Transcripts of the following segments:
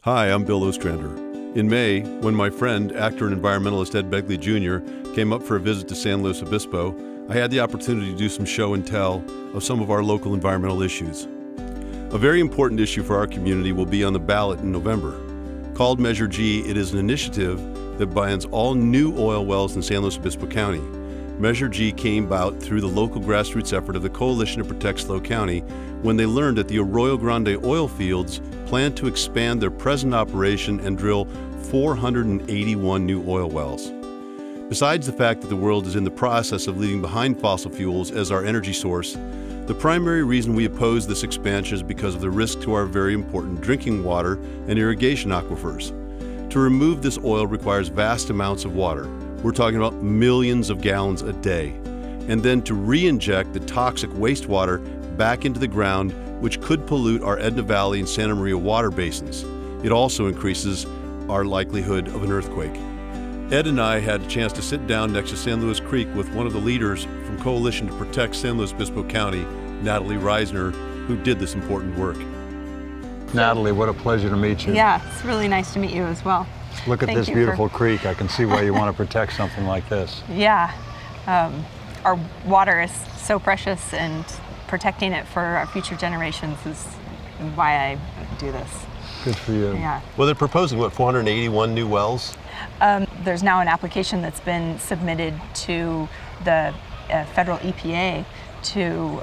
Hi, I'm Bill Ostrander. In May, when my friend, actor and environmentalist Ed Begley Jr. came up for a visit to San Luis Obispo, I had the opportunity to do some show and tell of some of our local environmental issues. A very important issue for our community will be on the ballot in November. Called Measure G, it is an initiative that bans all new oil wells in San Luis Obispo County. Measure G came about through the local grassroots effort of the Coalition to Protect SLO County when they learned that the Arroyo Grande oil fields plan to expand their present operation and drill 481 new oil wells. Besides the fact that the world is in the process of leaving behind fossil fuels as our energy source, the primary reason we oppose this expansion is because of the risk to our very important drinking water and irrigation aquifers. To remove this oil requires vast amounts of water. We're talking about millions of gallons a day. And then to re-inject the toxic wastewater back into the ground, which could pollute our Edna Valley and Santa Maria water basins. It also increases our likelihood of an earthquake. Ed and I had a chance to sit down next to San Luis Creek with one of the leaders from Coalition to Protect San Luis Obispo County, Natalie Risner, who did this important work. Natalie, what a pleasure to meet you. Yeah, it's really nice to meet you as well. Look at this beautiful creek. I can see why you want to protect something like this. Yeah, our water is so precious, and protecting it for our future generations is why I do this. Good for you. Yeah. Well, they're proposing, 481 new wells? There's now an application that's been submitted to the federal EPA to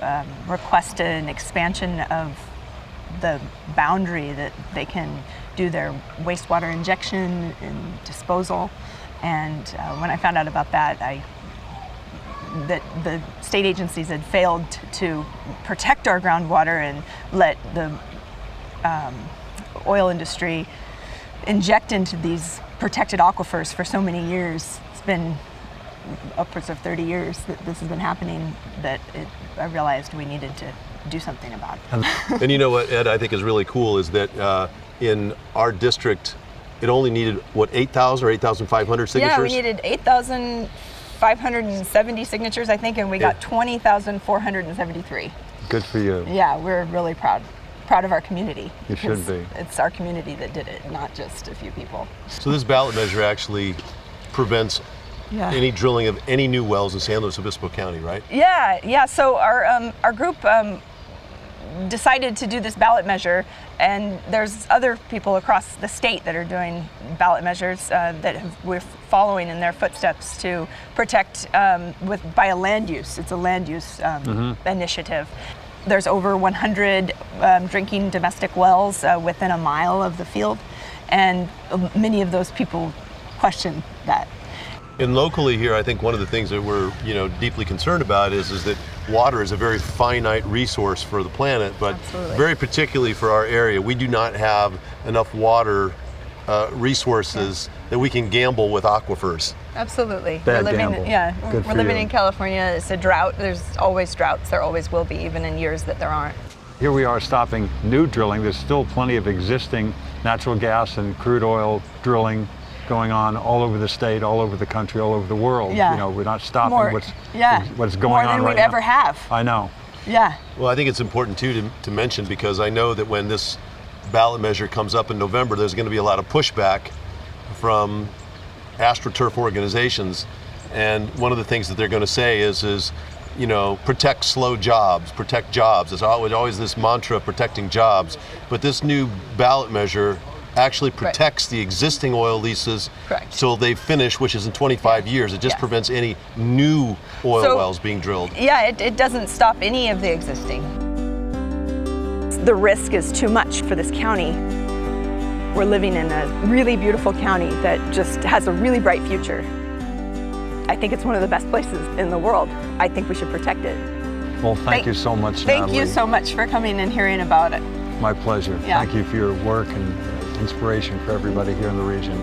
request an expansion of the boundary that they can do their wastewater injection and disposal. And when I found out about that, that the state agencies had failed to protect our groundwater and let the oil industry inject into these protected aquifers for so many years. It's been upwards of 30 years that this has been happening, that I realized we needed to do something about it. And you know what, Ed, I think is really cool is that in our district, it only needed, 8,000 or 8,500 signatures? Yeah, we needed 8,570 signatures, I think, and we got 20,473. Good for you. Yeah, we're really proud of our community. You should be. It's our community that did it, not just a few people. So this ballot measure actually prevents any drilling of any new wells in San Luis Obispo County, right? Yeah. So our group decided to do this ballot measure, and there's other people across the state that are doing ballot measures we're following in their footsteps to protect by a land use. It's a land use initiative. There's over 100 drinking domestic wells within a mile of the field, and many of those people question that. And locally here, I think one of the things that we're deeply concerned about is that water is a very finite resource for the planet, but very particularly for our area. We do not have enough water resources that we can gamble with aquifers. Absolutely. Bad gamble. We're living in California. It's a drought. There's always droughts. There always will be, even in years that there aren't. Here we are stopping new drilling. There's still plenty of existing natural gas and crude oil drilling going on all over the state, all over the country, all over the world. Yeah. We're not stopping what's going More on than right we'd ever now. have. I know. Yeah. Well, I think it's important too to mention, because I know that when this ballot measure comes up in November, there's going to be a lot of pushback from AstroTurf organizations, and one of the things that they're going to say is protect SLO jobs, protect jobs. There's always this mantra of protecting jobs, but this new ballot measure actually protects the existing oil leases till they finish, which is in 25 years. It just prevents any new oil wells being drilled. Yeah, it doesn't stop any of the existing. The risk is too much for this county. We're living in a really beautiful county that just has a really bright future. I think it's one of the best places in the world. I think we should protect it. Well, thank you so much, Thank Natalie. you so much for coming and hearing about it. My pleasure. Yeah. Thank you for your work and inspiration for everybody here in the region.